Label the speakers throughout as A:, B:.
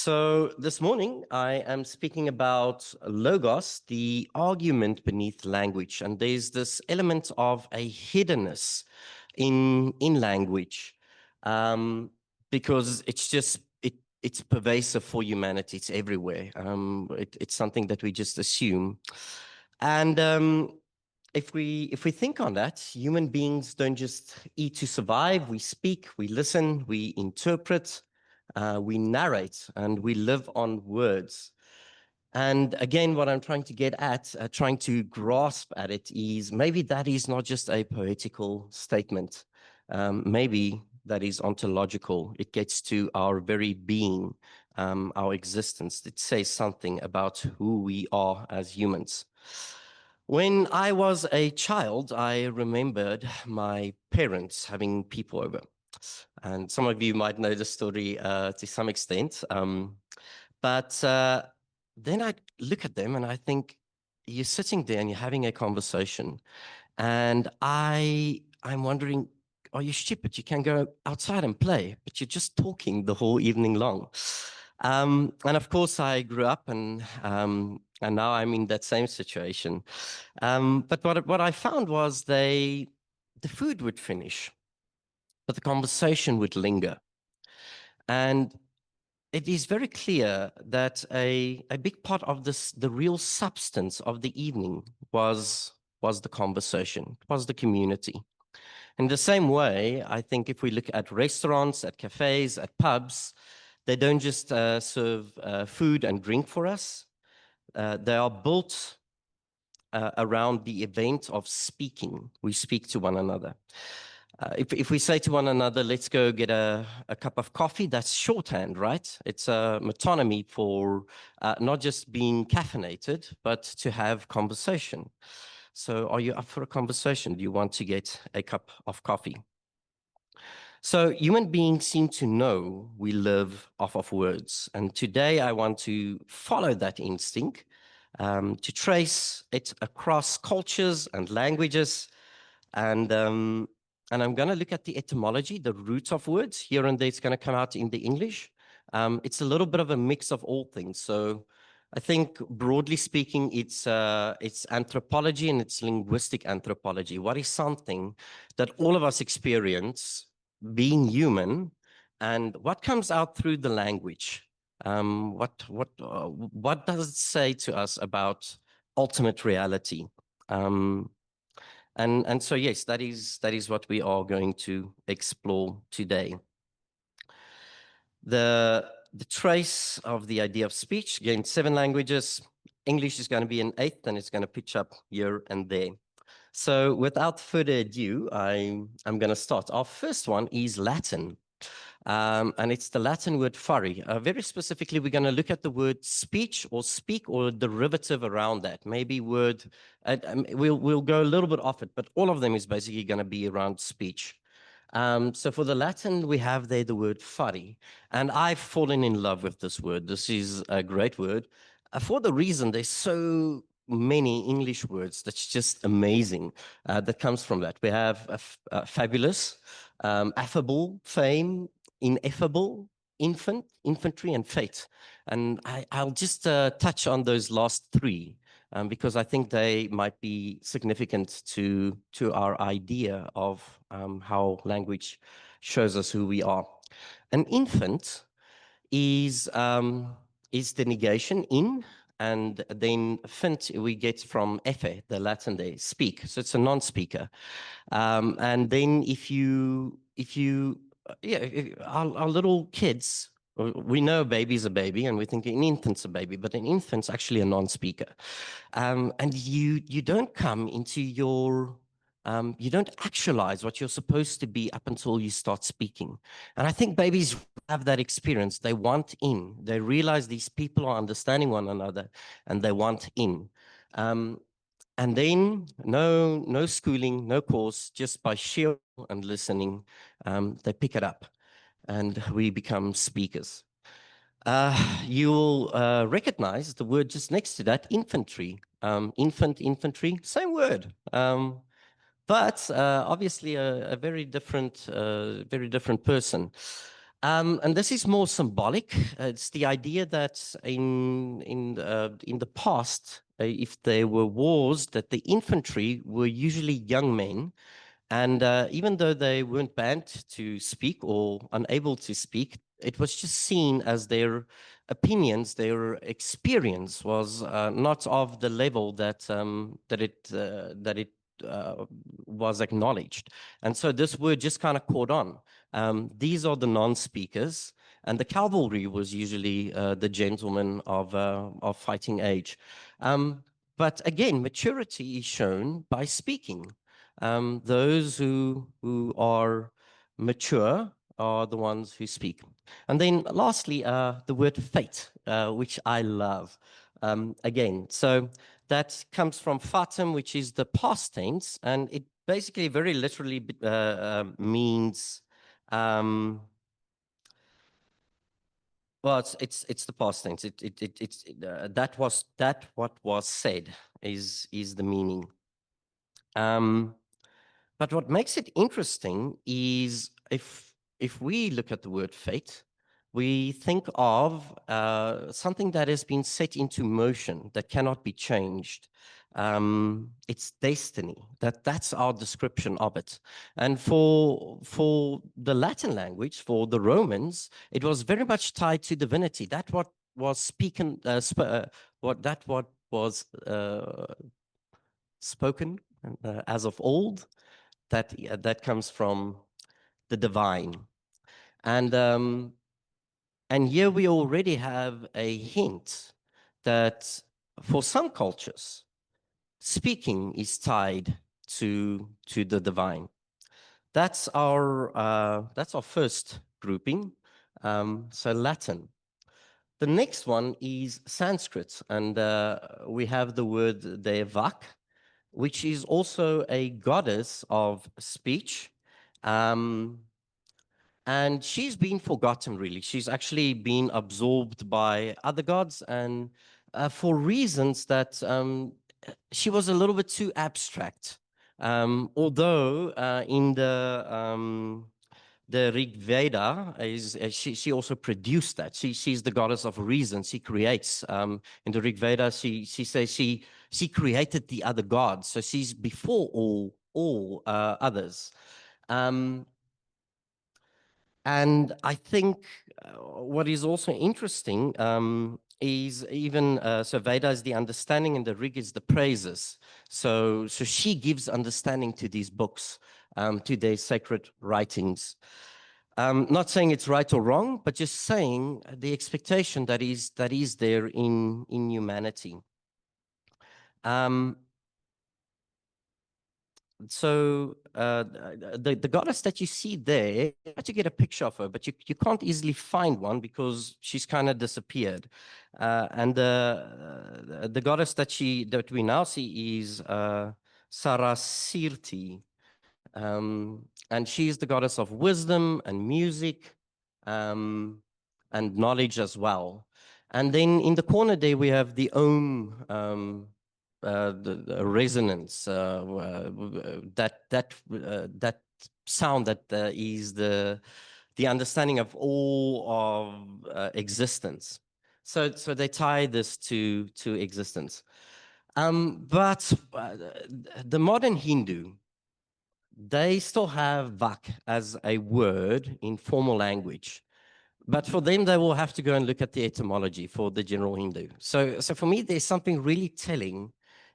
A: So this morning, I am speaking about logos, the argument beneath language. And there's this element of a hiddenness in language, because it's pervasive for humanity. It's everywhere. It's something that we just assume. And if we think on that, human beings don't just eat to survive. We speak, we listen, we interpret, we narrate, and we live on words. And again, what I'm trying to get at, trying to grasp at it, is maybe that is not just a poetical statement. Maybe that is ontological. It gets to our very being, our existence. It says something about who we are as humans. When I was a child, I remembered my parents having people over. And some of you might know the story to some extent. But then I look at them and I think, you're sitting there and you're having a conversation. And I'm wondering, are you stupid? You can go outside and play, but you're just talking the whole evening long. And of course, I grew up and now I'm in that same situation. But what I found was the food would finish, but the conversation would linger. And it is very clear that a big part of this, the real substance of the evening was the conversation, was the community. In the same way, I think if we look at restaurants, at cafes, at pubs, they don't just serve food and drink for us. They are built around the event of speaking. We speak to one another. If we say to one another, let's go get a cup of coffee, that's shorthand, right? It's a metonymy for not just being caffeinated, but to have conversation. So are you up for a conversation? Do you want to get a cup of coffee? So human beings seem to know we live off of words. And today I want to follow that instinct, to trace it across cultures and languages. And I'm going to look at the etymology, the roots of words. Here and there, it's going to come out in the English. It's a little bit of a mix of all things. So I think, broadly speaking, it's anthropology and it's linguistic anthropology. What is something that all of us experience being human, and what comes out through the language? What does it say to us about ultimate reality? And so, yes, that is what we are going to explore today. The trace of the idea of speech, again, 7 languages. English is going to be an 8th, and it's going to pitch up here and there. So without further ado, I'm going to start. Our first one is Latin. And it's the Latin word fari. Very specifically, we're going to look at the word speech or speak or a derivative around that. Maybe word, we'll go a little bit off it, but all of them is basically going to be around speech. So for the Latin, we have there the word fari. And I've fallen in love with this word. This is a great word. For the reason there's so many English words that's just amazing that comes from that. We have fabulous, affable, fame, ineffable, infant, infantry, and fate. And I'll just touch on those last 3 because I think they might be significant to our idea of how language shows us who we are. An infant is the negation in, and then fint we get from effe, the Latin there, speak. So it's a non-speaker. And then if you our little kids, we know a baby's a baby and we think an infant's a baby, but an infant's actually a non-speaker. And you don't come into your, you don't actualize what you're supposed to be up until you start speaking. And I think babies have that experience. They want in. They realize these people are understanding one another and they want in. And then no schooling, no course, just by sheer and listening, they pick it up and we become speakers. You'll recognize the word just next to that, infantry. Infantry, same word. But obviously a very different person. And this is more symbolic. It's the idea that in the past, if there were wars, that the infantry were usually young men, and even though they weren't banned to speak or unable to speak, it was just seen as their opinions, their experience was not of the level that it was acknowledged. And so this word just kind of caught on. These are the non-speakers, and the cavalry was usually the gentlemen of fighting age. But again, maturity is shown by speaking. Those who are mature are the ones who speak. And then lastly, the word fate, which I love. Again, so that comes from fatum, which is the past tense, and it basically very literally means well, it's the past tense. It's that what was said is the meaning. But what makes it interesting is if we look at the word fate, we think of something that has been set into motion that cannot be changed. It's destiny. That's our description of it. And for the Latin language, for the Romans, it was very much tied to divinity. That what was what was spoken as of old, that comes from the divine. And here we already have a hint that for some cultures, speaking is tied to the divine. That's our first grouping. So Latin. The next one is Sanskrit, and we have the word Devak, which is also a goddess of speech. Um, and she's been forgotten, really. She's actually been absorbed by other gods, and for reasons that she was a little bit too abstract. Although in the Rig Veda is she also produced that. She's the goddess of reason. She creates. In the Rig Veda, she says she created the other gods. So she's before all others. And I think what is also interesting is even so Veda is the understanding and the Rig is the praises. So she gives understanding to these books, to their sacred writings. Not saying it's right or wrong, but just saying the expectation that is there in humanity. So the goddess that you see there, you have to get a picture of her, but you can't easily find one because she's kind of disappeared. And the goddess that we now see is Sarasirti. And she is the goddess of wisdom and music, and knowledge as well. And then in the corner there we have the Om, the resonance, that sound that is the understanding of all of existence. So they tie this to existence. But the modern Hindu, they still have vak as a word in formal language. But for them, they will have to go and look at the etymology for the general Hindu. So for me, there's something really telling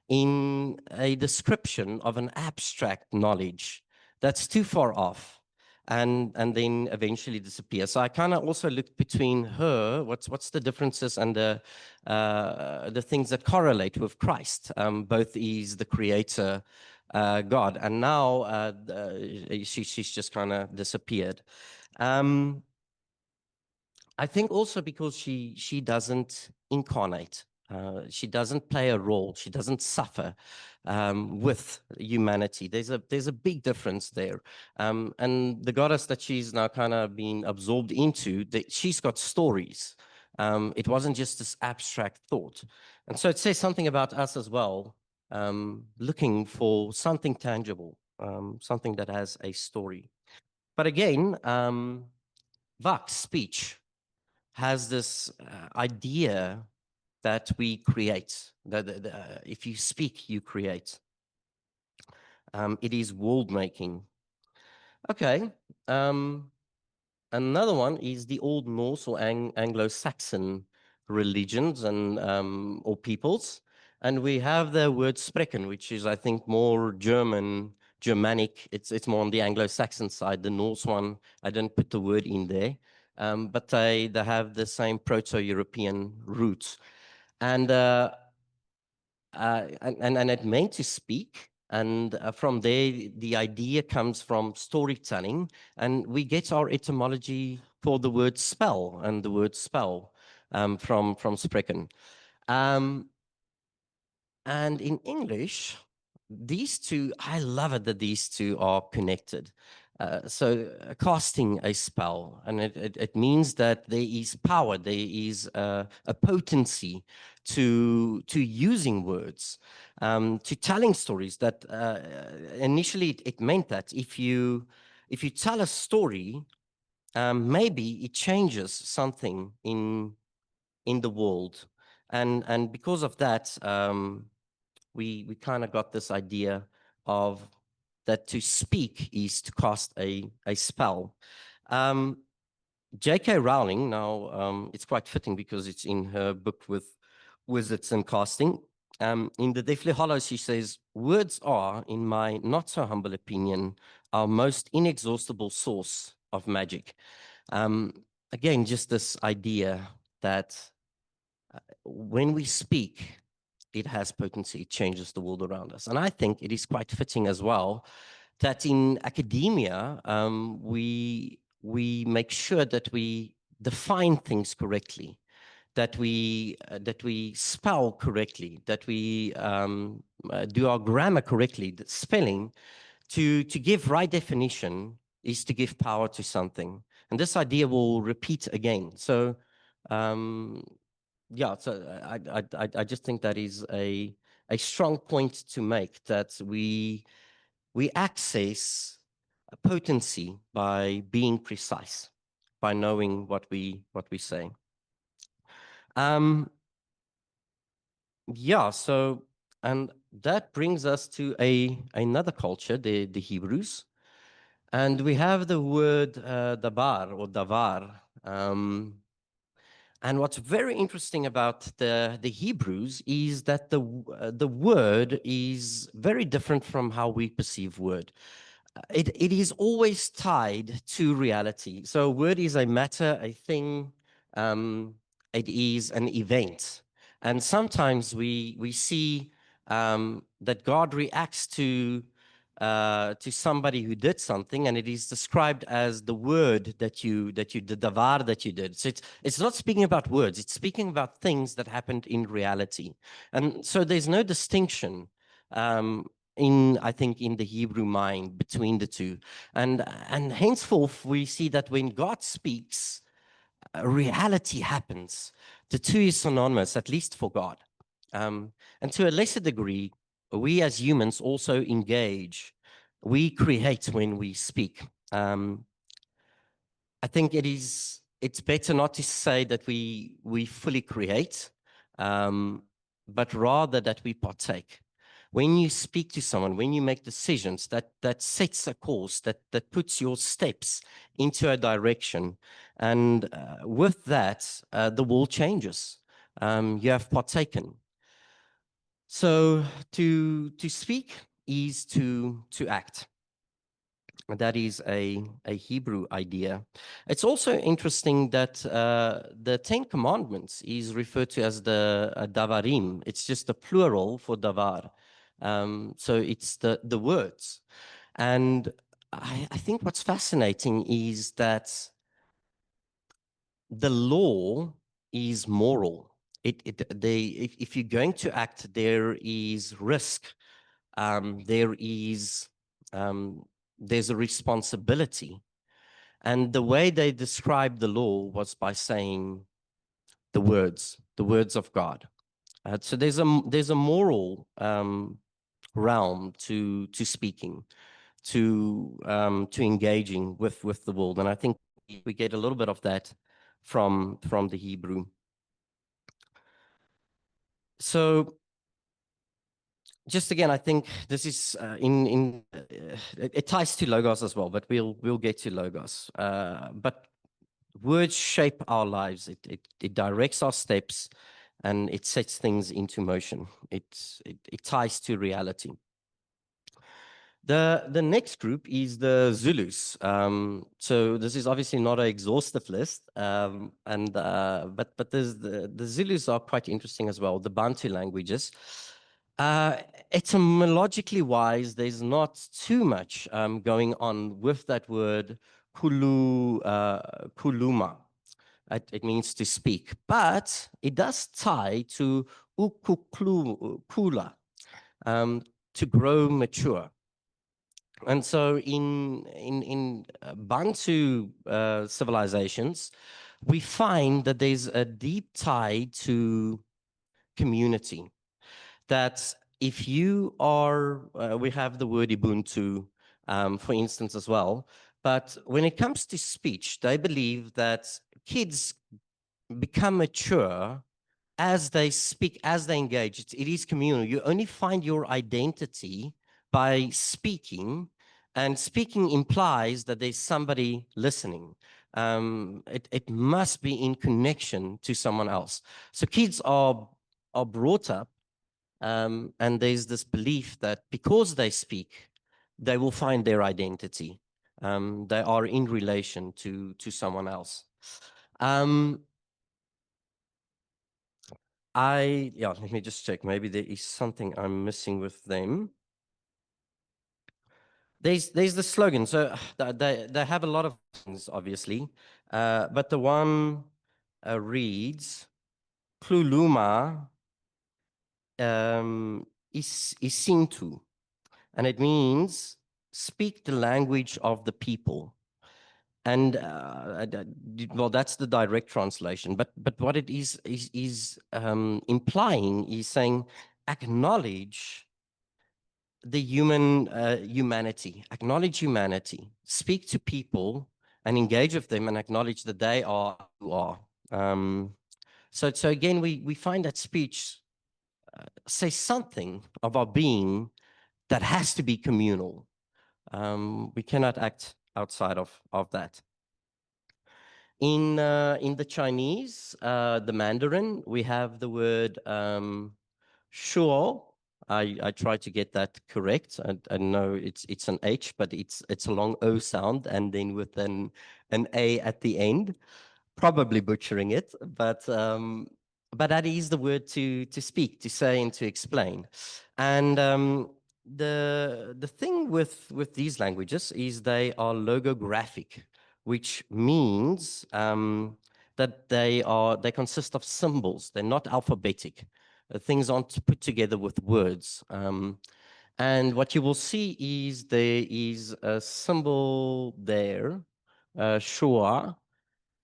A: in a description of an abstract knowledge that's too far off and then eventually disappears. So I kind of also looked between her, what's the differences and the things that correlate with Christ. Both is the creator, God, and now she's just kind of disappeared. I think also because she doesn't incarnate. She doesn't play a role. She doesn't suffer with humanity. There's a big difference there. And the goddess that she's now kind of been absorbed into, she's got stories. It wasn't just this abstract thought. And so it says something about us as well, looking for something tangible, something that has a story. But again, Vak, speech, has this idea that we create, that if you speak, you create. It is world making. Okay. Another one is the Old Norse or Anglo-Saxon religions and or peoples. And we have the word spreken, which is, I think, more Germanic. It's more on the Anglo-Saxon side. The Norse one, I didn't put the word in there. But they have the same Proto-European roots. And and it meant to speak. And from there, the idea comes from storytelling. And we get our etymology for the word spell and the word spell from spreken. And in English, these two, I love it that these two are connected. Casting a spell, and it means that there is power, there is a potency to using words, to telling stories. That initially it meant that if you tell a story, maybe it changes something in the world, and because of that. We kind of got this idea of that to speak is to cast a spell. J.K. Rowling, now it's quite fitting because it's in her book with wizards and casting. In the Deathly Hallows, she says, words are, in my not so humble opinion, our most inexhaustible source of magic. Again, just this idea that when we speak, it has potency, it changes the world around us. And I think it is quite fitting as well that in academia, we make sure that we define things correctly, that we spell correctly, that we do our grammar correctly. The spelling, to give right definition is to give power to something. And this idea will repeat again. So yeah, so I just think that is a strong point to make, that we access a potency by being precise, by knowing what we say. Yeah, so and that brings us to another culture, the Hebrews, and we have the word dabar or davar. And what's very interesting about the Hebrews is that the word is very different from how we perceive word. It is always tied to reality. So word is a matter, a thing. It is an event, and sometimes we see that God reacts to somebody who did something, and it is described as the word that you the davar that you did. So it's not speaking about words; it's speaking about things that happened in reality, and so there's no distinction. I think in the Hebrew mind between the two, and henceforth we see that when God speaks, reality happens. The two is synonymous, at least for God. And to a lesser degree, we as humans also engage. We create when we speak. I think it's better not to say that we fully create, but rather that we partake. When you speak to someone, when you make decisions, that sets a course, that puts your steps into a direction. And with that, the world changes. You have partaken. So to speak is to act. That is a Hebrew idea. It's also interesting that the Ten Commandments is referred to as the davarim. It's just a plural for davar. So it's the words. And I think what's fascinating is that the law is moral. If you're going to act, there is risk. There is there's a responsibility. And the way they described the law was by saying the words of God. So there's a moral realm to speaking, to engaging with the world. And I think we get a little bit of that from the Hebrew. So just again, I think this is it ties to logos as well, but we'll get to logos. But words shape our lives. It directs our steps, and it sets things into motion. It ties to reality. The next group is the Zulus. So this is obviously not an exhaustive list, but the Zulus are quite interesting as well. The Bantu languages. Etymologically wise, there's not too much going on with that word kuluma. It means to speak, but it does tie to ukukula, to grow mature. And so in Bantu civilizations, we find that there's a deep tie to community. That if you are, we have the word Ubuntu, for instance, as well. But when it comes to speech, they believe that kids become mature as they speak, as they engage. It is communal. You only find your identity by speaking, and speaking implies that there's somebody listening. It must be in connection to someone else. So kids are brought up, and there's this belief that because they speak, they will find their identity. They are in relation to someone else. Let me just check. Maybe there is something I'm missing with them. There's the slogan. So they have a lot of things, obviously, but the one reads Kluluma Isintu, and it means speak the language of the people. And well, that's the direct translation. But what it is implying is saying acknowledge the humanity, acknowledge humanity, speak to people and engage with them and acknowledge that they are who are. So again, we find that speech says something of our being that has to be communal. We cannot act outside of that. In the Chinese, the Mandarin, we have the word shuo. I try to get that correct. I know it's an H, but it's a long O sound, and then with an A at the end. Probably butchering it, but that is the word to speak, to say, and to explain. And the thing with these languages is they are logographic, which means that they consist of symbols. They're not alphabetic. Things aren't put together with words. And what you will see is there is a symbol there, Shua,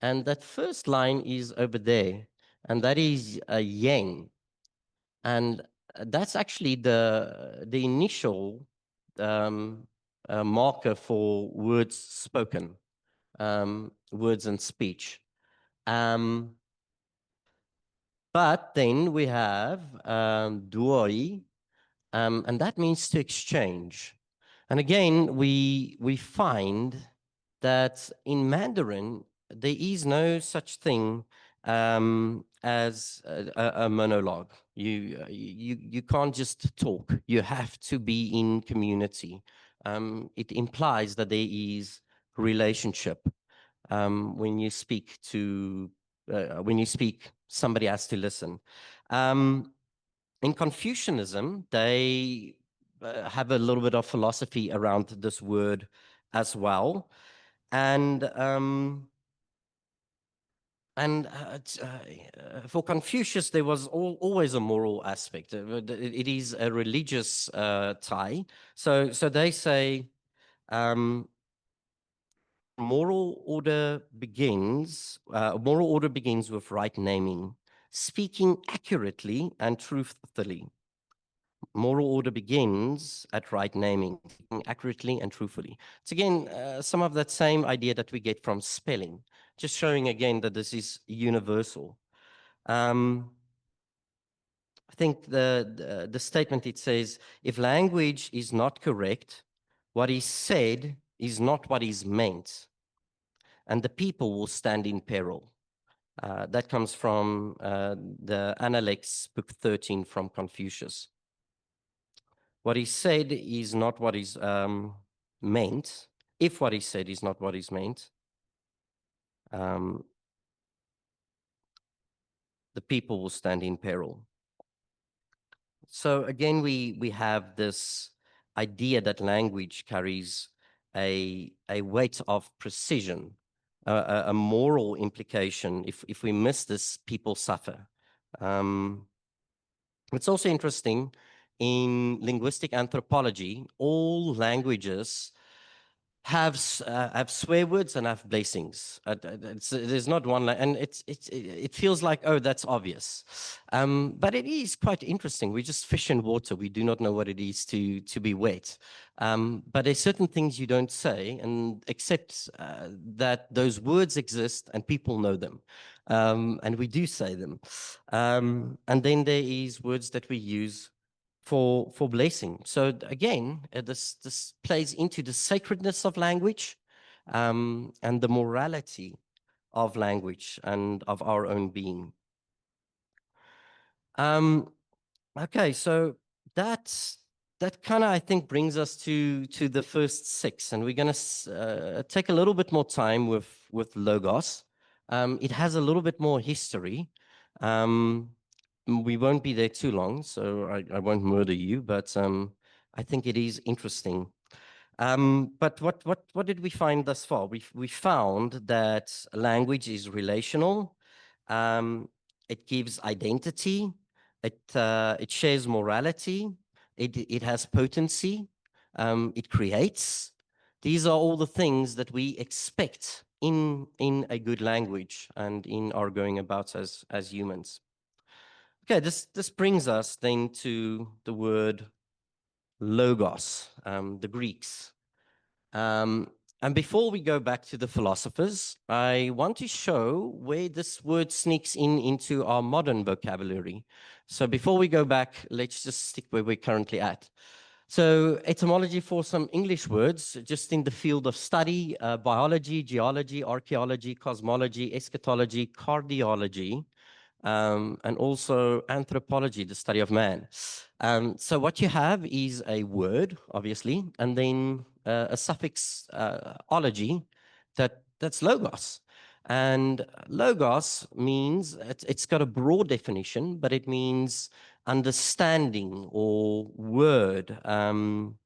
A: and that first line is over there, and that is a yang. And that's actually the initial marker for words spoken, words and speech. But then we have duoi, and that means to exchange. And again, we find that in Mandarin, there is no such thing as a monologue. You can't just talk. You have to be in community. It implies that there is relationship. When you speak, somebody has to listen. In Confucianism, they have a little bit of philosophy around this word as well. And for Confucius, there was always a moral aspect. It is a religious tie. So they say moral order begins with right naming, speaking accurately and truthfully. moral order begins at right naming, thinking accurately and truthfully. It's again some of that same idea that we get from spelling, just showing again that this is universal. I think the statement, it says, if language is not correct, what is said is not what is meant, and the people will stand in peril. That comes from the Analects, book 13 from Confucius. What is said is not what is meant. If what is said is not what is meant, um, the people will stand in peril. So again, we have this idea that language carries a weight of precision, a moral implication. If we miss this, people suffer. It's also interesting in linguistic anthropology, all languages have swear words and have blessings. There's not one, and it feels like, oh, that's obvious, but it is quite interesting. We just fish in water. We do not know what it is to be wet, but there's certain things you don't say, and accept that those words exist and people know them, and we do say them, and then there is words that we use for blessing. So again, this plays into the sacredness of language, and the morality of language and of our own being. Okay, so that kind of, I think, brings us to the first six, and we're going to take a little bit more time with logos. It has a little bit more history. We won't be there too long, so I won't murder you, but I think it is interesting. But what did we find thus far? We found that language is relational. It gives identity. It shares morality. It has potency. It creates. These are all the things that we expect in a good language and in our going about as humans. Okay, this brings us then to the word logos, the Greeks. And before we go back to the philosophers, I want to show where this word sneaks into our modern vocabulary. So before we go back, let's just stick where we're currently at. So etymology for some English words, just in the field of study, biology, geology, archaeology, cosmology, eschatology, cardiology, and also anthropology, the study of man. So what you have is a word, obviously, and then a suffix ology that's logos. And logos means, it's got a broad definition, but it means understanding or word. And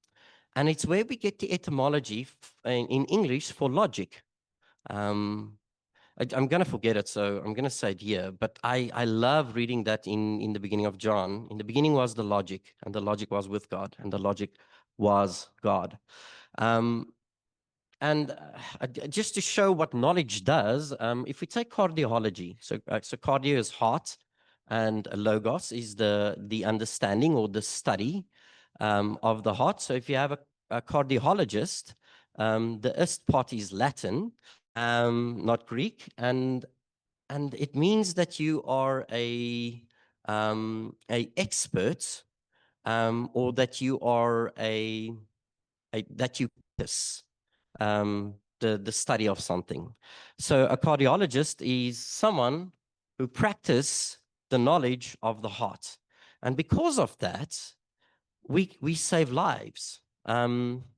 A: it's where we get the etymology in English for logic. I'm going to forget it, so I'm going to say it here. But I love reading that in the beginning of John. In the beginning was the logic, and the logic was with God, and the logic was God. And just to show what knowledge does, if we take cardiology, so cardio is heart, and logos is the understanding or the study of the heart. So if you have a cardiologist, the ist part is Latin, not Greek, and it means that you are a expert, or that you are that you practice the study of something. So a cardiologist is someone who practice the knowledge of the heart, and because of that, we save lives,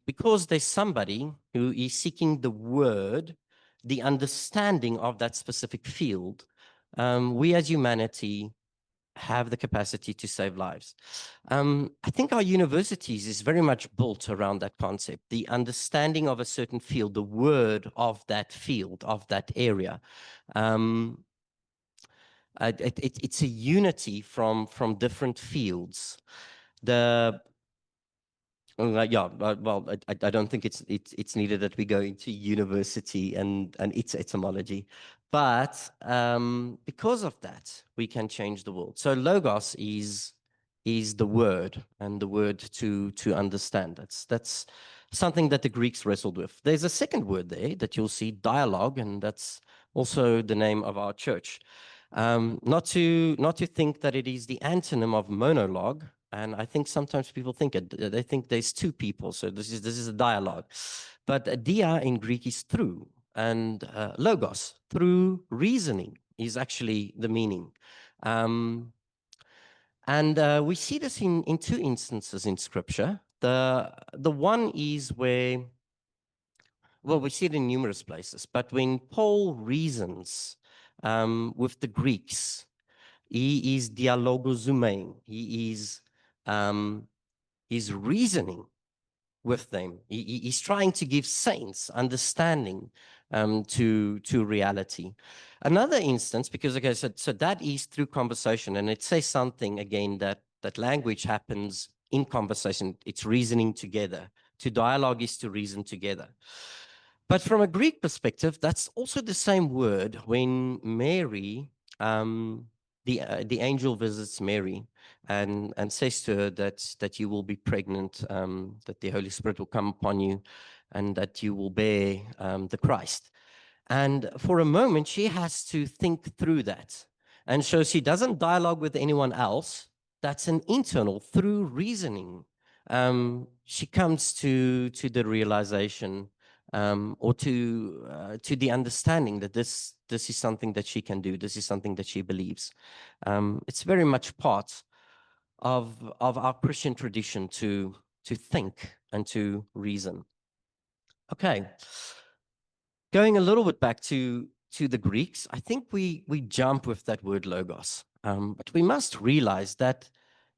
A: because there's somebody who is seeking the word, the understanding of that specific field. We as humanity have the capacity to save lives. I think our universities is very much built around that concept, the understanding of a certain field, the word of that field, of that area. It's a unity from different fields. Well, I don't think it's needed that we go into university and its etymology, but because of that, we can change the world. So logos is is the word, and the word to understand. That's something that the Greeks wrestled with. There's a second word there that you'll see, dialogue, and that's also the name of our church. Not to think that it is the antonym of monologue. And I think sometimes people think they think there's two people, so this is a dialogue. But dia in Greek is through, and logos, through reasoning, is actually the meaning. And we see this in two instances in Scripture. The one is where, well, we see it in numerous places, but when Paul reasons with the Greeks, he is dialogozumein. He is reasoning with them. He's trying to give saints understanding to reality. Another instance, because okay, so that is through conversation, and it says something again that language happens in conversation. It's reasoning together. To dialogue is to reason together. But from a Greek perspective, that's also the same word when Mary, the angel visits Mary and says to her that you will be pregnant, that the Holy Spirit will come upon you, and that you will bear the Christ. And for a moment, she has to think through that. And so she doesn't dialogue with anyone else. That's an internal, through reasoning. She comes to the realization or to the understanding that this is something that she can do. This is something that she believes. It's very much part of our Christian tradition to think and to reason. Okay, going a little bit back to the Greeks, I think we jump with that word logos, but we must realize that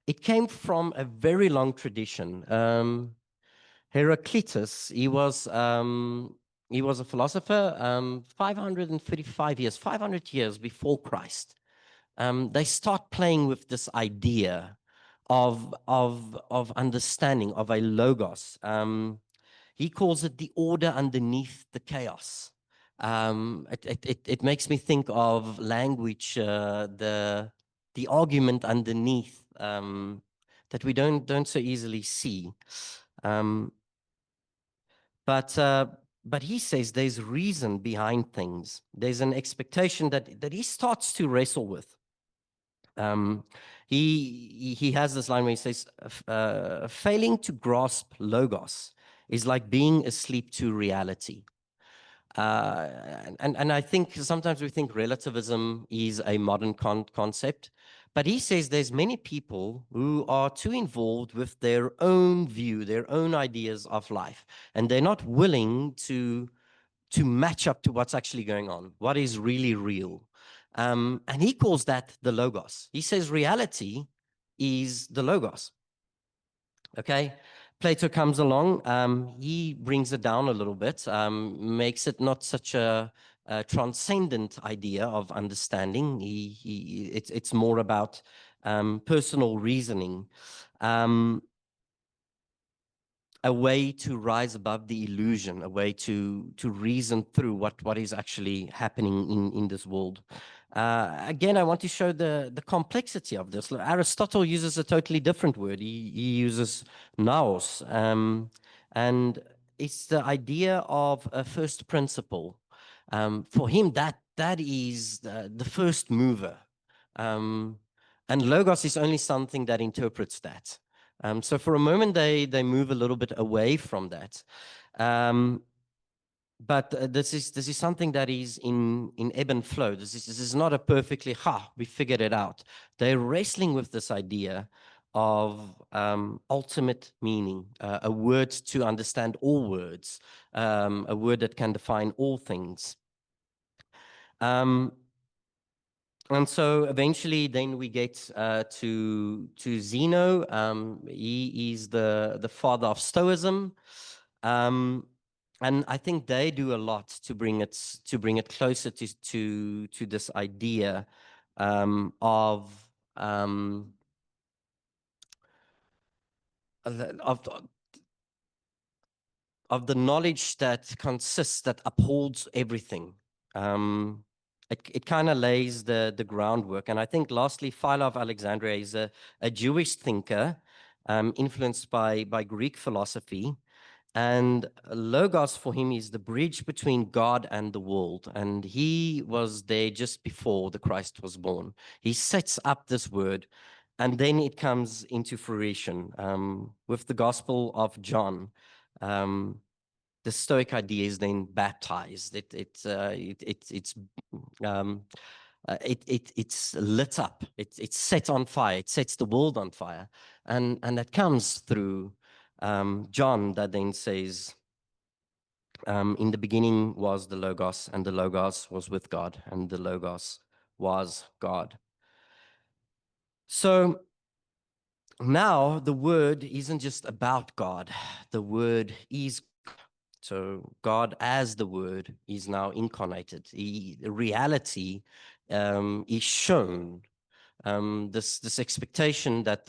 A: it came from a very long tradition. Heraclitus, he was a philosopher 535 years, 500 years before Christ. They start playing with this idea of understanding, of a logos. He calls it the order underneath the chaos. It makes me think of language, the argument underneath that we don't so easily see. But he says there's reason behind things. There's an expectation that he starts to wrestle with. He has this line where he says, failing to grasp logos is like being asleep to reality. And I think sometimes we think relativism is a modern concept, but he says there's many people who are too involved with their own view, their own ideas of life, and they're not willing to match up to what's actually going on, what is really real. And he calls that the logos. He says reality is the logos. Okay, Plato comes along. He brings it down a little bit, makes it not such a transcendent idea of understanding. It's more about personal reasoning. A way to rise above the illusion, a way to reason through what is actually happening in this world. Again, I want to show the complexity of this. Aristotle uses a totally different word. He uses naos, and it's the idea of a first principle. For him, that is the first mover. And logos is only something that interprets that. So for a moment, they move a little bit away from that. But this is something that is in ebb and flow. This is not a perfectly, we figured it out. They're wrestling with this idea of ultimate meaning, a word to understand all words, a word that can define all things. And so eventually then we get to Zeno. He is the father of Stoicism. And I think they do a lot to bring it closer to this idea of the knowledge that consists, that upholds everything. it kind of lays the groundwork. And I think lastly, Philo of Alexandria is a Jewish thinker, influenced by Greek philosophy. And Logos for him is the bridge between God and the world. And he was there just before the Christ was born. He sets up this word, and then it comes into fruition with the Gospel of John. The Stoic idea is then baptized. It's lit up. It's set on fire. It sets the world on fire, and that comes through John, that then says, in the beginning was the Logos, and the Logos was with God, and the Logos was God. So now the word isn't just about God. The word is God. So God as the word is now incarnated. Reality is shown. This expectation that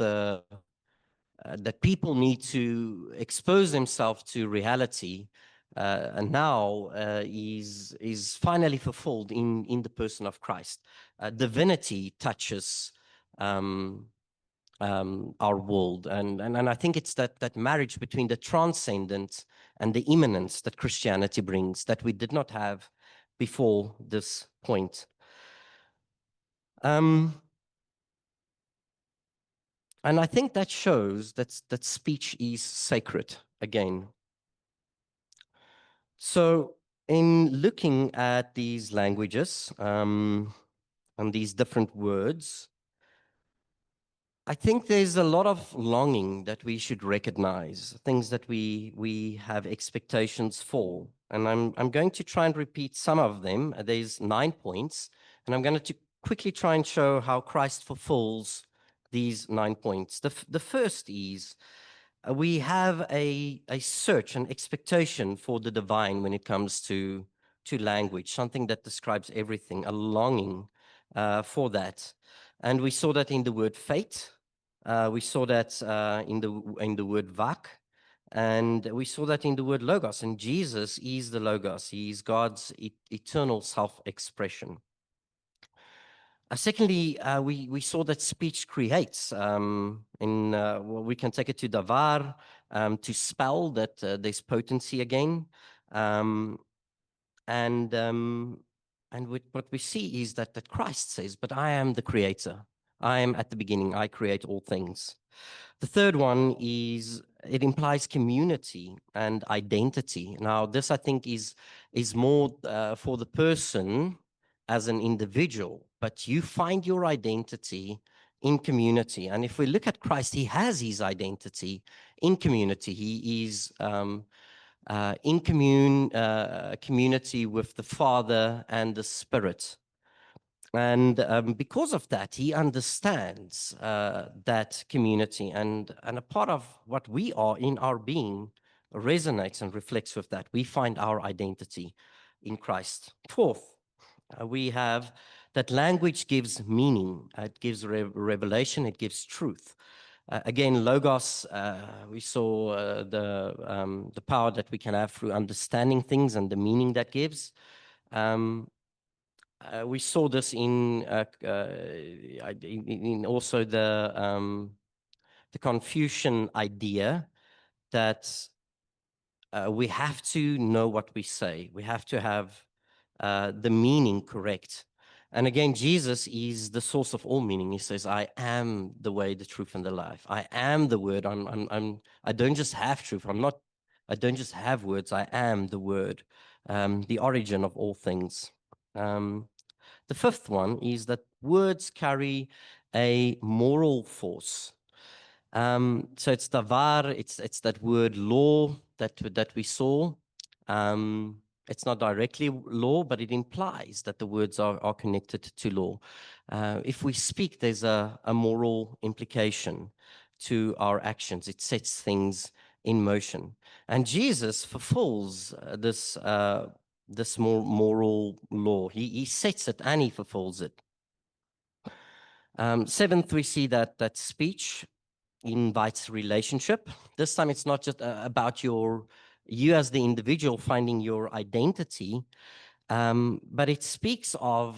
A: that people need to expose themselves to reality, and now is finally fulfilled in the person of Christ. Divinity touches our world, and I think it's that marriage between the transcendent and the immanence that Christianity brings, that we did not have before this point. And I think that shows that speech is sacred again. So in looking at these languages and these different words, I think there's a lot of longing that we should recognize, things that we have expectations for. And I'm going to try and repeat some of them. There's 9 points, and I'm going to quickly try and show how Christ fulfills these 9 points. The first is we have a search, an expectation for the divine when it comes to language, something that describes everything, a longing for that. And we saw that in the word fate. We saw that in the word vak. And we saw that in the word logos. And Jesus is the logos. He is God's eternal self-expression. Secondly, we saw that speech creates. Well, we can take it to davar, to spell, that there's potency again. What we see is that Christ says, but I am the creator. I am at the beginning. I create all things. The third one is it implies community and identity. Now, this I think is more for the person as an individual, but you find your identity in community. And if we look at Christ, he has his identity in community. He is in community with the Father and the Spirit. And because of that, he understands that community, and a part of what we are in our being resonates and reflects with that. We find our identity in Christ. Fourth, we have that language gives meaning. It gives revelation. It gives truth. Again, logos, we saw the power that we can have through understanding things and the meaning that gives. We saw this in also the Confucian idea that we have to know what we say. We have to have the meaning correct. And again, Jesus is the source of all meaning. He says, I am the way, the truth, and the life. I am the word. I don't just have truth. I don't just have words. I am the word, the origin of all things. The fifth one is that words carry a moral force. So it's davar, it's that word law that we saw. It's not directly law, but it implies that the words are connected to law. If we speak, there's a moral implication to our actions. It sets things in motion. And Jesus fulfills this moral law. He sets it and he fulfills it. Seventh, we see that speech invites relationship. This time it's not just about you as the individual finding your identity, But it speaks of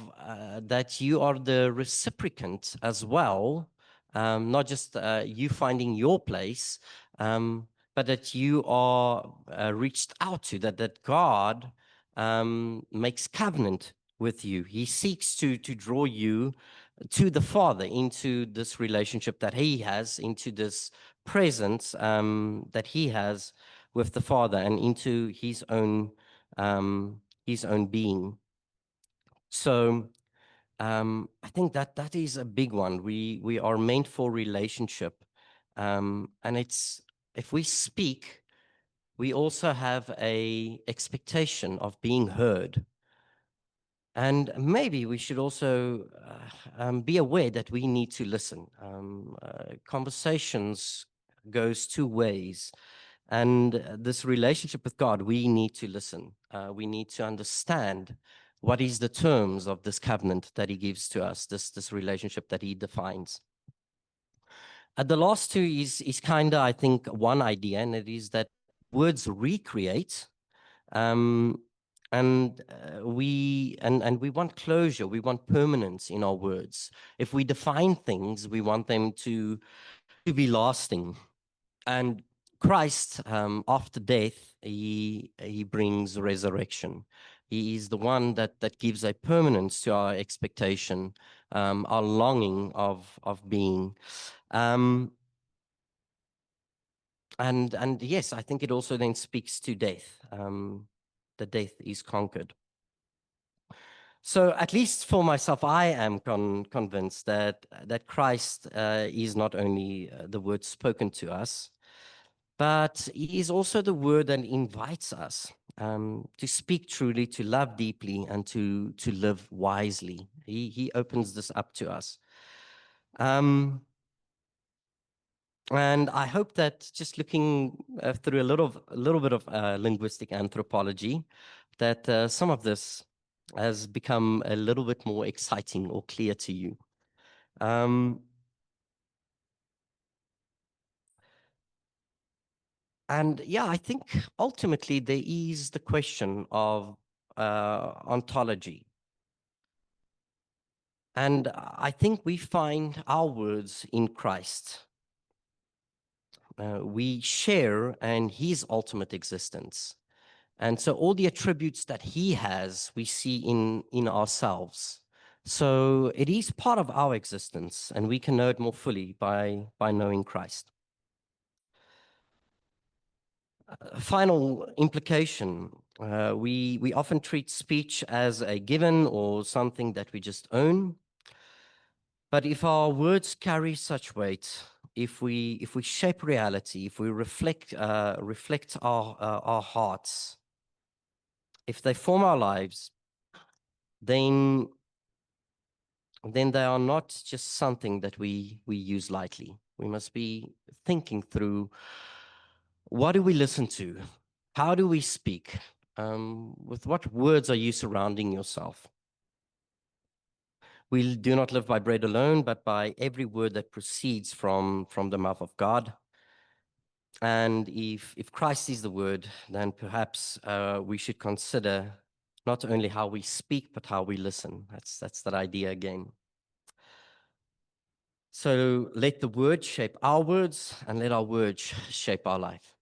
A: that you are the reciprocant as well, not just you finding your place, but that you are reached out to, that God makes covenant with you. He seeks to draw you to the Father, into this relationship that he has, into this presence that he has with the Father, and into his own being. So I think that is a big one. We are meant for relationship, and it's, if we speak, we also have a expectation of being heard. And maybe we should also be aware that we need to listen. Conversations goes two ways. And this relationship with God, we need to listen. We need to understand what is the terms of this covenant that he gives to us, this relationship that he defines. The last two is kind of, I think, one idea, and it is that words recreate. And we want closure. We want permanence in our words. If we define things, we want them to be lasting. And Christ, after death, he brings resurrection. He is the one that gives a permanence to our expectation, our longing of being. And yes, I think it also then speaks to death. The death is conquered. So at least for myself, I am convinced that Christ is not only the word spoken to us, but he is also the word that invites us to speak truly, to love deeply, and to live wisely. He opens this up to us. And I hope that, just looking through a little bit of linguistic anthropology, that some of this has become a little bit more exciting or clear to you. And yeah, I think ultimately there is the question of ontology. And I think we find our words in Christ. We share in his ultimate existence. And so all the attributes that he has, we see in ourselves. So it is part of our existence, and we can know it more fully by knowing Christ. Final implication, we often treat speech as a given or something that we just own. But if our words carry such weight, if we shape reality, if we reflect our hearts, if they form our lives, then they are not just something that we use lightly. We must be thinking through, what do we listen to? How do we speak? With what words are you surrounding yourself? We do not live by bread alone, but by every word that proceeds from the mouth of God. And if Christ is the word, then perhaps we should consider not only how we speak, but how we listen. That's that idea again. So let the word shape our words, and let our words shape our life.